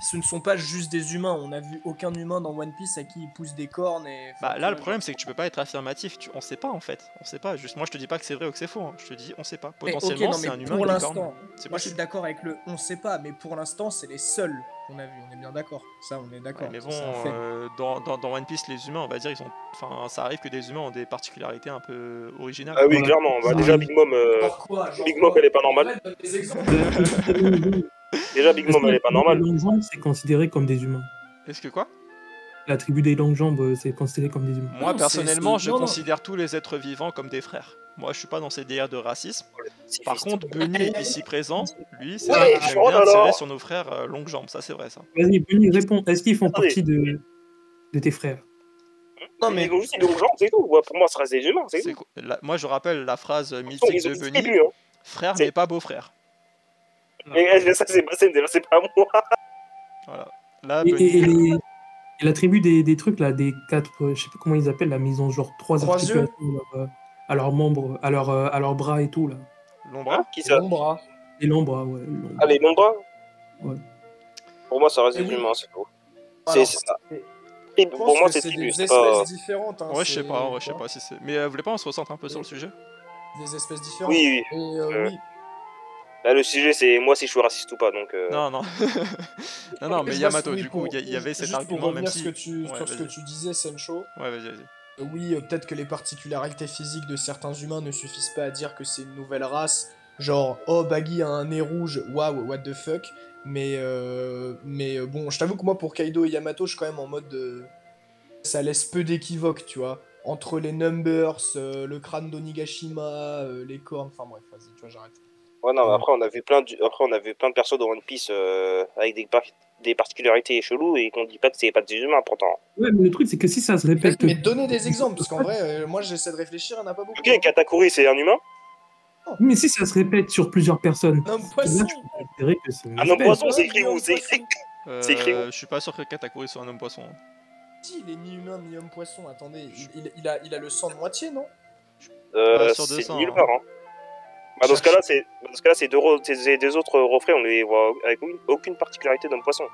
[SPEAKER 3] ce ne sont pas juste des humains. On a vu aucun humain dans One Piece à qui ils poussent des cornes et.
[SPEAKER 1] Bah
[SPEAKER 3] enfin, tu
[SPEAKER 1] là le
[SPEAKER 3] vois,
[SPEAKER 1] problème
[SPEAKER 3] genre-
[SPEAKER 1] c'est que tu peux pas être affirmatif, on sait pas en fait, on sait pas, juste moi je te dis pas que c'est vrai ou que c'est faux, hein. Je te dis on sait pas,
[SPEAKER 3] Mais ok,
[SPEAKER 1] potentiellement
[SPEAKER 3] non,
[SPEAKER 1] c'est
[SPEAKER 3] mais
[SPEAKER 1] un humain
[SPEAKER 3] pour
[SPEAKER 1] avec des cornes,
[SPEAKER 3] l'instant,
[SPEAKER 1] c'est
[SPEAKER 3] moi je suis
[SPEAKER 1] possible.
[SPEAKER 3] d'accord avec le on sait pas, mais pour l'instant, c'est les seuls qu'on a vus. On est bien d'accord. Ça, on est
[SPEAKER 1] Ouais,
[SPEAKER 3] d'accord.
[SPEAKER 1] mais
[SPEAKER 3] Ça,
[SPEAKER 1] bon,
[SPEAKER 3] c'est un fait.
[SPEAKER 1] dans One Piece les humains on va dire ils ont, enfin ça arrive que des humains ont des particularités un peu originales.
[SPEAKER 4] Ah oui,
[SPEAKER 2] Voilà.
[SPEAKER 4] clairement. Bah, déjà, Big Mom, Big Mom, elle est pas normale.
[SPEAKER 3] Ouais, donne des exemples.
[SPEAKER 4] Déjà, Big
[SPEAKER 2] Est-ce
[SPEAKER 4] Mom,
[SPEAKER 2] que
[SPEAKER 4] elle
[SPEAKER 2] la
[SPEAKER 4] est pas
[SPEAKER 2] tribu des
[SPEAKER 4] normale.
[SPEAKER 2] longues jambes, c'est considéré comme des humains?
[SPEAKER 1] Est-ce que quoi?
[SPEAKER 2] La tribu des longues jambes, c'est considéré comme des humains.
[SPEAKER 1] Moi
[SPEAKER 3] Non,
[SPEAKER 1] personnellement je
[SPEAKER 3] non, non.
[SPEAKER 1] considère tous les êtres vivants comme des frères. Moi je suis pas dans ces délires de racisme.
[SPEAKER 4] C'est
[SPEAKER 1] Par
[SPEAKER 4] fist.
[SPEAKER 1] contre Bunny ici présent, lui c'est
[SPEAKER 4] Ouais,
[SPEAKER 1] il aime
[SPEAKER 4] oh
[SPEAKER 1] bien
[SPEAKER 4] là
[SPEAKER 1] tirer
[SPEAKER 4] là.
[SPEAKER 1] sur nos frères longues jambes, ça c'est vrai ça.
[SPEAKER 2] Vas-y, Bunny, réponds. Est-ce qu'ils font
[SPEAKER 4] Attendez.
[SPEAKER 2] partie de tes frères?
[SPEAKER 3] Non,
[SPEAKER 4] Ils
[SPEAKER 3] mais
[SPEAKER 4] ont juste des longues jambes, c'est tout. Ouais, pour moi, ça reste des humains, c'est
[SPEAKER 1] C'est
[SPEAKER 4] tout.
[SPEAKER 1] moi je rappelle la phrase mythique
[SPEAKER 4] Ils ont
[SPEAKER 1] de
[SPEAKER 4] tous
[SPEAKER 1] Bunny,
[SPEAKER 4] tribus, hein.
[SPEAKER 1] frère
[SPEAKER 4] C'est-
[SPEAKER 1] mais pas beau-frère.
[SPEAKER 4] Mais ça, c'est pas moi.
[SPEAKER 1] Voilà. Là
[SPEAKER 2] Et,
[SPEAKER 1] Bunny.
[SPEAKER 2] et et la tribu des trucs, là, des quatre, je sais pas comment ils appellent, là, mais ils ont genre trois
[SPEAKER 3] Trois yeux.
[SPEAKER 2] articulations à leurs membres, à leurs bras et tout, là.
[SPEAKER 1] L'ombra.
[SPEAKER 4] Hein, qui
[SPEAKER 3] C'est
[SPEAKER 4] ça?
[SPEAKER 3] l'ombre.
[SPEAKER 2] Les longs bras, ouais. les longs bras.
[SPEAKER 4] Ah, les longs bras?
[SPEAKER 2] Ouais.
[SPEAKER 4] Pour moi, ça reste
[SPEAKER 3] Eh
[SPEAKER 4] des
[SPEAKER 3] oui.
[SPEAKER 4] humains, c'est tout.
[SPEAKER 3] Alors,
[SPEAKER 4] C'est ça.
[SPEAKER 3] je
[SPEAKER 4] Pour
[SPEAKER 3] pense
[SPEAKER 4] moi,
[SPEAKER 3] que
[SPEAKER 4] c'est
[SPEAKER 3] c'est
[SPEAKER 4] tribu,
[SPEAKER 3] des
[SPEAKER 4] c'est
[SPEAKER 3] espèces
[SPEAKER 4] pas.
[SPEAKER 3] différentes. Hein,
[SPEAKER 1] Ouais je sais
[SPEAKER 3] c'est-
[SPEAKER 1] pas,
[SPEAKER 3] tu vois,
[SPEAKER 1] si c'est. Mais vous voulez pas on se recentre un peu sur le sujet?
[SPEAKER 3] des espèces différentes.
[SPEAKER 4] Oui,
[SPEAKER 3] Et
[SPEAKER 4] Euh,
[SPEAKER 3] oui.
[SPEAKER 4] là, le sujet, c'est moi si je suis raciste ou pas, donc.
[SPEAKER 1] Non non. Non non mais
[SPEAKER 3] Je vois
[SPEAKER 1] Yamato,
[SPEAKER 3] oui,
[SPEAKER 1] du coup il y avait cet
[SPEAKER 3] juste pour
[SPEAKER 1] argument même
[SPEAKER 3] revenir
[SPEAKER 1] si. Ouais,
[SPEAKER 3] sur ce que
[SPEAKER 1] vas-y.
[SPEAKER 3] tu disais, Sencho.
[SPEAKER 1] Ouais vas-y.
[SPEAKER 3] Oui, peut-être que les particularités physiques de certains humains ne suffisent pas à dire que c'est une nouvelle race. Genre, oh, Baggy a un nez rouge, waouh, what the fuck. Mais bon, je t'avoue que moi, pour Kaido et Yamato, je suis quand même en mode. Ça laisse peu d'équivoques, tu vois. Entre les numbers, le crâne d'Onigashima, les cornes, enfin bref, vas-y, tu vois, j'arrête.
[SPEAKER 4] Ouais, non, mais
[SPEAKER 2] Ouais.
[SPEAKER 4] après, on a vu plein de persos dans One Piece avec des particularités cheloues et qu'on dit pas que c'est pas des humains, pourtant.
[SPEAKER 2] Ouais, mais le truc, c'est que si ça se répète.
[SPEAKER 3] Mais donnez des exemples, parce qu'en vrai, moi j'essaie de réfléchir, il n'y en a pas beaucoup.
[SPEAKER 4] Ok, Katakuri, c'est un humain?
[SPEAKER 2] Mais si ça se répète sur plusieurs personnes,
[SPEAKER 3] Un homme
[SPEAKER 2] là,
[SPEAKER 3] poisson.
[SPEAKER 2] tu peux considérer que c'est une
[SPEAKER 4] Un homme
[SPEAKER 2] espèce.
[SPEAKER 4] poisson, c'est
[SPEAKER 3] Ouais,
[SPEAKER 4] écrit
[SPEAKER 3] un
[SPEAKER 4] où?
[SPEAKER 3] homme
[SPEAKER 4] C'est écrit.
[SPEAKER 3] poisson.
[SPEAKER 4] C'est écrit où?
[SPEAKER 1] Je suis pas sûr que Katakuri soit un homme poisson.
[SPEAKER 3] Si, il est ni humain ni homme poisson, attendez, il a le sang de moitié, non?
[SPEAKER 1] Pas sûr de
[SPEAKER 4] C'est
[SPEAKER 1] ça,
[SPEAKER 4] nulle
[SPEAKER 1] hein.
[SPEAKER 4] part, hein. Bah, dans ce cas-là, c'est deux autres refrains, on les voit avec aucune particularité d'homme poisson.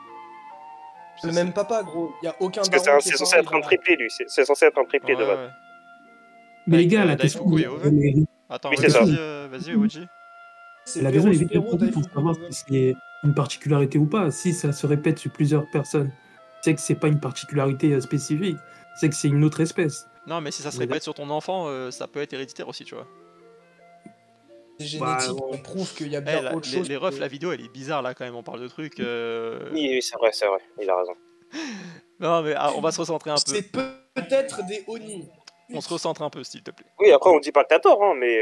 [SPEAKER 3] Le même papa, gros. Il n'y a aucun
[SPEAKER 4] Parce que
[SPEAKER 3] daron qui
[SPEAKER 4] c'est
[SPEAKER 3] est
[SPEAKER 4] censé
[SPEAKER 3] pareil,
[SPEAKER 4] être un
[SPEAKER 3] voilà.
[SPEAKER 4] triplé, lui. C'est censé être un triplé de base.
[SPEAKER 1] Ouais.
[SPEAKER 2] Mais les
[SPEAKER 1] Avec,
[SPEAKER 2] gars, la question.
[SPEAKER 1] Daifuku et Ove. Attends,
[SPEAKER 4] Oui,
[SPEAKER 1] ouais,
[SPEAKER 4] c'est ça.
[SPEAKER 1] vas-y, Oji.
[SPEAKER 3] C'est
[SPEAKER 2] La raison
[SPEAKER 3] Pero
[SPEAKER 2] est bien
[SPEAKER 3] Spero,
[SPEAKER 2] pour
[SPEAKER 3] Daifuku,
[SPEAKER 2] savoir
[SPEAKER 3] Ove.
[SPEAKER 2] si c'est une particularité ou pas. Si ça se répète sur plusieurs personnes, c'est que c'est pas une particularité spécifique. C'est que c'est une autre espèce.
[SPEAKER 1] Non, mais si ça se
[SPEAKER 2] Mais
[SPEAKER 1] répète sur ton enfant, ça peut être héréditaire aussi, tu vois.
[SPEAKER 3] C'est
[SPEAKER 2] Bah,
[SPEAKER 3] génétique,
[SPEAKER 2] ouais.
[SPEAKER 3] on prouve qu'il y a
[SPEAKER 1] Eh,
[SPEAKER 3] bien autre chose.
[SPEAKER 1] les refs, la vidéo, elle est bizarre là quand même. On parle de trucs.
[SPEAKER 4] Oui, c'est vrai, il a raison.
[SPEAKER 1] Non, mais on va se recentrer un peu.
[SPEAKER 3] C'est peut-être des Oni.
[SPEAKER 1] On se recentre un peu, s'il te plaît.
[SPEAKER 4] Oui, après, on dit pas que t'as tort, hein, mais.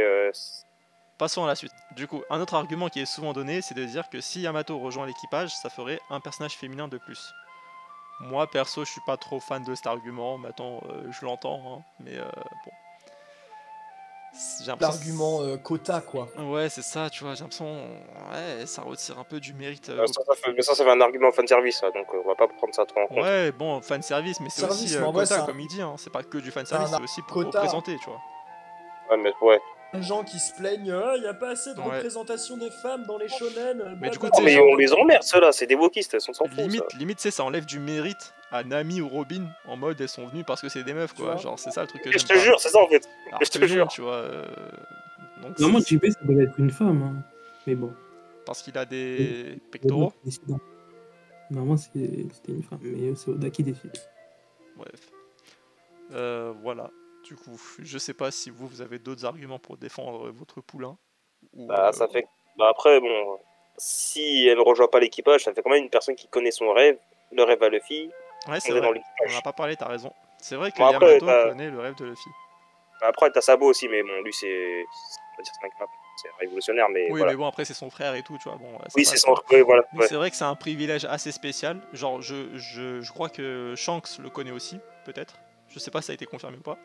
[SPEAKER 1] Passons à la suite. Du coup, un autre argument qui est souvent donné, c'est de dire que si Yamato rejoint l'équipage, ça ferait un personnage féminin de plus. Moi, perso, je suis pas trop fan de cet argument. Maintenant, je l'entends, hein, mais bon. J'ai l'impression-
[SPEAKER 3] L'argument quota, quoi.
[SPEAKER 1] Ouais, c'est ça, tu vois. J'ai l'impression, ouais, ça retire un peu du mérite.
[SPEAKER 4] Mais ça fait un argument fan service, ça, donc on va pas prendre ça trop en compte.
[SPEAKER 1] Ouais, bon, fan service, mais c'est
[SPEAKER 3] Service,
[SPEAKER 1] aussi
[SPEAKER 3] mais en vrai,
[SPEAKER 1] quota,
[SPEAKER 3] ça-
[SPEAKER 1] comme il dit. Hein. C'est pas que du fan
[SPEAKER 3] c'est un
[SPEAKER 1] service, c'est aussi pour
[SPEAKER 3] quota.
[SPEAKER 1] représenter, tu vois.
[SPEAKER 4] Ouais, mais ouais.
[SPEAKER 3] Plein de gens qui se plaignent, il n'y a pas assez de
[SPEAKER 1] Ouais.
[SPEAKER 3] représentation des femmes dans les shonen.
[SPEAKER 1] Mais du coup,
[SPEAKER 3] blablabla.
[SPEAKER 1] tu sais,
[SPEAKER 4] Mais
[SPEAKER 1] genre-
[SPEAKER 4] on les emmerde, ceux-là, c'est des wokistes, elles sont sans fous, ça.
[SPEAKER 1] Limite, tu sais, ça enlève du mérite à Nami ou Robin en mode elles sont venues parce que c'est des meufs,
[SPEAKER 3] Tu
[SPEAKER 1] quoi.
[SPEAKER 3] vois.
[SPEAKER 1] Genre, c'est ça le truc que
[SPEAKER 4] Et je
[SPEAKER 1] j'aime
[SPEAKER 4] te
[SPEAKER 1] pas.
[SPEAKER 4] jure, c'est ça en fait.
[SPEAKER 1] Alors,
[SPEAKER 4] je te jure.
[SPEAKER 1] tu vois. Donc,
[SPEAKER 2] Normalement,
[SPEAKER 1] c'est
[SPEAKER 2] JB, ça devait être une femme. Hein. Mais bon.
[SPEAKER 1] parce qu'il a des pectoraux.
[SPEAKER 2] Décidant. Normalement, c'était une femme. Mais c'est Oda qui décide.
[SPEAKER 1] Bref. Voilà. Du coup, je sais pas si vous avez d'autres arguments pour défendre votre poulain. Ou,
[SPEAKER 4] Bah, ça fait. Bah, après, bon. Si elle ne rejoint pas l'équipage, ça fait quand même une personne qui connaît son rêve, le rêve à Luffy,
[SPEAKER 1] Ouais, c'est
[SPEAKER 4] on est dans
[SPEAKER 1] vrai. On
[SPEAKER 4] l'équipage.
[SPEAKER 1] en a pas parlé, t'as raison. C'est vrai que
[SPEAKER 4] Bon, après,
[SPEAKER 1] Yamato
[SPEAKER 4] t'as-
[SPEAKER 1] connaît le rêve de Luffy.
[SPEAKER 4] Après, t'as Sabo aussi, mais bon, lui, c'est révolutionnaire, mais
[SPEAKER 1] Oui,
[SPEAKER 4] voilà.
[SPEAKER 1] mais bon, après, c'est son frère et tout, tu vois. Bon, ça
[SPEAKER 4] Oui,
[SPEAKER 1] passe,
[SPEAKER 4] c'est son.
[SPEAKER 1] quoi.
[SPEAKER 4] Oui, voilà.
[SPEAKER 1] Mais
[SPEAKER 4] Ouais.
[SPEAKER 1] c'est vrai que c'est un privilège assez spécial. Genre, je crois que Shanks le connaît aussi, peut-être. Je sais pas si ça a été confirmé ou pas.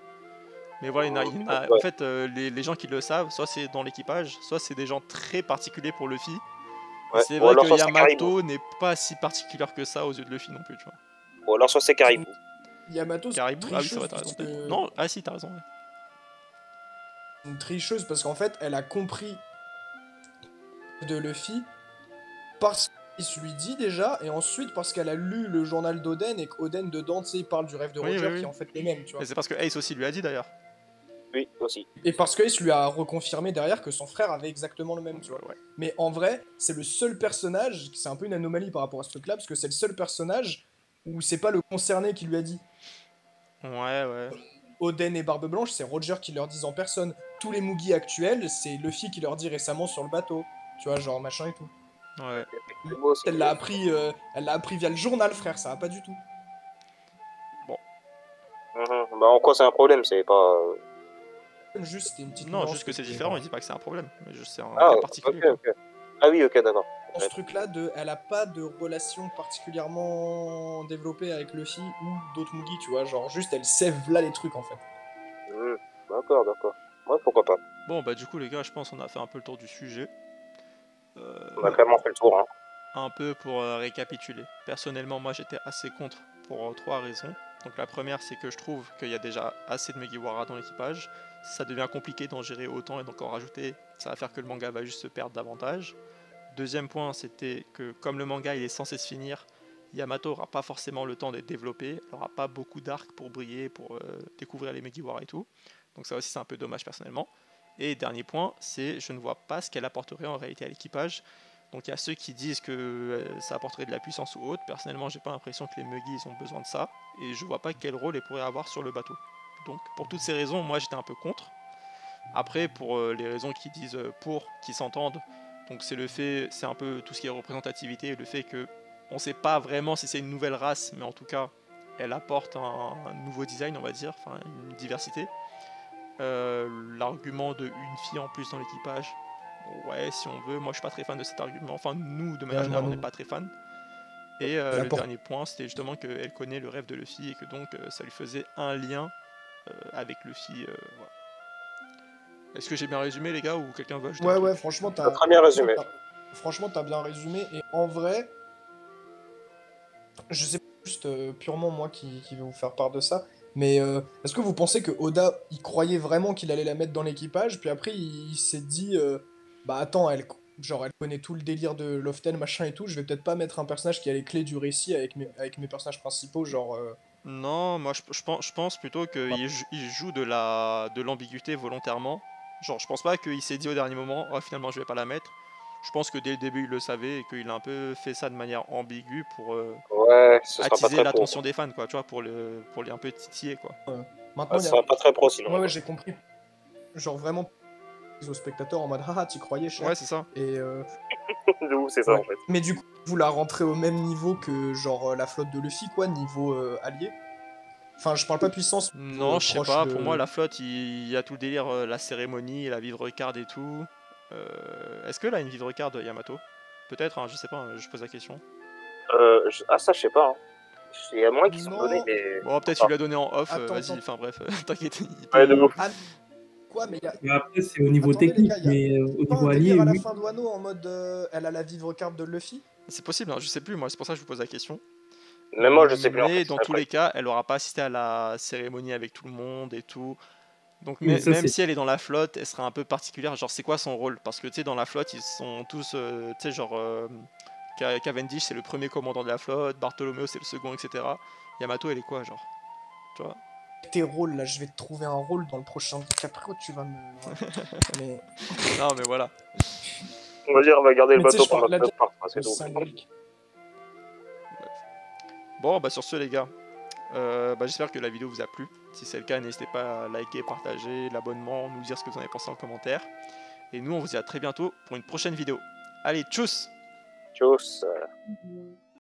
[SPEAKER 1] Mais voilà, en
[SPEAKER 4] Ouais.
[SPEAKER 1] fait, les gens qui le savent, soit c'est dans l'équipage, soit c'est des gens très particuliers pour Luffy. Et
[SPEAKER 4] Ouais.
[SPEAKER 1] c'est
[SPEAKER 4] Ou
[SPEAKER 1] vrai
[SPEAKER 4] alors,
[SPEAKER 1] que
[SPEAKER 4] soit c'est Caribou.
[SPEAKER 1] Yamato n'est pas si particulier que ça aux yeux de Luffy non plus, tu vois.
[SPEAKER 4] Ou alors, soit c'est Caribou.
[SPEAKER 3] Yamato, c'est une
[SPEAKER 1] Caribou? Ah oui, c'est vrai,
[SPEAKER 3] tricheuse
[SPEAKER 1] t'as raison,
[SPEAKER 3] parce
[SPEAKER 1] peut-être.
[SPEAKER 3] que...
[SPEAKER 1] Non, ah si, t'as raison. Ouais.
[SPEAKER 3] Une tricheuse parce qu'en fait, elle a compris de Luffy parce qu'il lui dit déjà, et ensuite parce qu'elle a lu le journal d'Oden et qu'Oden dedans, tu sais, il parle du rêve de
[SPEAKER 1] Oui,
[SPEAKER 3] Roger
[SPEAKER 1] oui,
[SPEAKER 3] qui
[SPEAKER 1] oui.
[SPEAKER 3] est en fait le même, tu vois.
[SPEAKER 1] Mais c'est parce que Ace aussi lui a dit d'ailleurs.
[SPEAKER 4] Oui, aussi.
[SPEAKER 3] Et parce que Ace lui a reconfirmé derrière que son frère avait exactement le même, tu vois.
[SPEAKER 1] Ouais.
[SPEAKER 3] Mais en vrai, c'est le seul personnage, c'est un peu une anomalie par rapport à ce truc-là, parce que c'est le seul personnage où c'est pas le concerné qui lui a dit.
[SPEAKER 1] Ouais.
[SPEAKER 3] Oden et Barbe Blanche, c'est Roger qui leur dit en personne. Tous les Mugi actuels, c'est Luffy qui leur dit récemment sur le bateau. Tu vois, genre machin et tout.
[SPEAKER 1] Ouais.
[SPEAKER 4] Moi aussi.
[SPEAKER 3] Elle l'a appris via le journal, frère, ça va pas du tout.
[SPEAKER 4] Bah, en quoi c'est un problème? C'est pas.
[SPEAKER 3] Juste, c'était une petite
[SPEAKER 1] Non,
[SPEAKER 3] nuance
[SPEAKER 1] juste que c'est
[SPEAKER 3] je voulais
[SPEAKER 1] différent,
[SPEAKER 3] voir.
[SPEAKER 1] il dit pas que c'est un problème. Mais juste c'est un
[SPEAKER 4] Ah,
[SPEAKER 1] cas particulier,
[SPEAKER 4] ok,
[SPEAKER 1] quoi.
[SPEAKER 4] ok. Ah oui, ok, d'accord.
[SPEAKER 3] Dans ce truc-là, elle a pas de relation particulièrement développée avec Luffy ou d'autres Mugi, tu vois. Genre, juste, elle sève là les trucs en fait.
[SPEAKER 4] D'accord, d'accord. Ouais, pourquoi pas.
[SPEAKER 1] Bon, bah du coup, les gars, je pense qu'on a fait un peu le tour du sujet.
[SPEAKER 4] On a clairement fait le tour, hein.
[SPEAKER 1] Un peu pour récapituler. Personnellement, moi j'étais assez contre pour 3 raisons. Donc la première, c'est que je trouve qu'il y a déjà assez de Mugiwara dans l'équipage. Ça devient compliqué d'en gérer autant et donc en rajouter, ça va faire que le manga va juste se perdre davantage. Deuxième point, c'était que comme le manga il est censé se finir, Yamato n'aura pas forcément le temps d'être développé, il n'aura pas beaucoup d'arcs pour briller, pour découvrir les Mugiwara et tout. Donc ça aussi c'est un peu dommage personnellement. Et dernier point, c'est je ne vois pas ce qu'elle apporterait en réalité à l'équipage. Donc il y a ceux qui disent que ça apporterait de la puissance ou autre. Personnellement, j'ai pas l'impression que les Mugi ils ont besoin de ça. Et je vois pas quel rôle ils pourraient avoir sur le bateau. Donc pour toutes ces raisons, moi j'étais un peu contre. Après, pour les raisons qui disent pour, qui s'entendent, donc c'est le fait, c'est un peu tout ce qui est représentativité, le fait que on sait pas vraiment si c'est une nouvelle race, mais en tout cas, elle apporte un nouveau design, on va dire, enfin une diversité. L'argument de une fille en plus dans l'équipage, ouais, si on veut, moi je suis pas très fan de cet argument. Enfin, nous, de manière générale, on n'est pas très fan. Et le dernier point, c'était justement qu'elle connaît le rêve de Luffy et que donc ça lui faisait un lien avec Luffy. Voilà. Est-ce que j'ai bien résumé, les gars, ou quelqu'un veut ajouter un truc?
[SPEAKER 3] Ouais, franchement,
[SPEAKER 4] T'as très bien résumé.
[SPEAKER 3] t'as bien résumé. Et en vrai, je sais pas, juste purement moi qui vais vous faire part de ça, mais est-ce que vous pensez que Oda, il croyait vraiment qu'il allait la mettre dans l'équipage, puis après il s'est dit, bah attends, genre elle connaît tout le délire de Loften, machin et tout, je vais peut-être pas mettre un personnage qui a les clés du récit avec mes personnages principaux, genre...
[SPEAKER 1] Non, moi je pense plutôt qu'il joue de l'ambiguïté volontairement. Genre, je pense pas qu'il s'est dit au dernier moment, oh, finalement je vais pas la mettre. Je pense que dès le début il le savait et qu'il a un peu fait ça de manière ambiguë pour
[SPEAKER 4] Ouais, ce sera pas
[SPEAKER 1] attiser
[SPEAKER 4] très pro.
[SPEAKER 1] l'attention des fans, quoi, tu vois, pour les un peu titiller, quoi.
[SPEAKER 3] Maintenant,
[SPEAKER 4] Ce sera pas très pro sinon.
[SPEAKER 3] Ouais, j'ai compris. Genre vraiment aux spectateurs en mode haha, t'y croyais, cher.
[SPEAKER 1] Ouais, c'est ça.
[SPEAKER 3] Et
[SPEAKER 4] De ouf, c'est ça en fait.
[SPEAKER 3] mais du coup, vous la rentrez au même niveau que genre la flotte de Luffy, quoi, niveau allié. Enfin, je parle pas puissance.
[SPEAKER 1] Non, je sais
[SPEAKER 3] proche
[SPEAKER 1] pas,
[SPEAKER 3] de...
[SPEAKER 1] pour moi la flotte, il y a tout le délire, la cérémonie, la vivre card et tout. Est-ce que là, une vivre card Yamato? Peut-être, hein, je sais pas, je pose la question.
[SPEAKER 4] Ah, ça, je sais pas. Hein. Il y a moins qui sont
[SPEAKER 3] Non.
[SPEAKER 4] donnés, mais.
[SPEAKER 1] Bon, peut-être tu l'as donné en off,
[SPEAKER 3] Attends,
[SPEAKER 1] vas-y, enfin bref, t'inquiète.
[SPEAKER 4] Ouais, de ouf.
[SPEAKER 3] Ah, quoi, mais
[SPEAKER 2] Mais après, c'est au niveau
[SPEAKER 3] Attendez, les
[SPEAKER 2] technique,
[SPEAKER 3] gars, y a
[SPEAKER 2] mais au
[SPEAKER 3] pas
[SPEAKER 2] niveau
[SPEAKER 3] un
[SPEAKER 2] allié,
[SPEAKER 3] délire à la
[SPEAKER 2] oui.
[SPEAKER 3] fin de Wano en mode elle a la vivre carte de Luffy.
[SPEAKER 1] C'est possible, hein, je sais plus, moi, c'est pour ça que je vous pose la question.
[SPEAKER 4] Même moi, je sais plus en
[SPEAKER 1] Mais
[SPEAKER 4] fait.
[SPEAKER 1] dans tous les cas, elle aura pas assisté à la cérémonie avec tout le monde et tout. Donc
[SPEAKER 2] Oui, mais ça,
[SPEAKER 1] même
[SPEAKER 2] c'est...
[SPEAKER 1] si elle est dans la flotte, elle sera un peu particulière. Genre, c'est quoi son rôle? Parce que tu sais, dans la flotte, ils sont tous, tu sais, genre Cavendish, c'est le premier commandant de la flotte, Bartholomew, c'est le second, etc. Yamato, elle est quoi, genre? Tu vois?
[SPEAKER 3] Tes rôles là, je vais te trouver un rôle dans le prochain Caprio, tu vas me. Mais...
[SPEAKER 1] Non, mais voilà.
[SPEAKER 4] On va dire, on va garder le
[SPEAKER 3] Mais tu sais,
[SPEAKER 4] bateau
[SPEAKER 3] je
[SPEAKER 4] pour
[SPEAKER 3] parle
[SPEAKER 4] notre part. C'est
[SPEAKER 3] c'est
[SPEAKER 4] tout.
[SPEAKER 3] symbolique.
[SPEAKER 1] Bon, bah sur ce, les gars, j'espère que la vidéo vous a plu. Si c'est le cas, n'hésitez pas à liker, partager, l'abonnement, nous dire ce que vous en avez pensé en commentaire. Et nous, on vous dit à très bientôt pour une prochaine vidéo. Allez, tchuss!
[SPEAKER 4] Tchuss.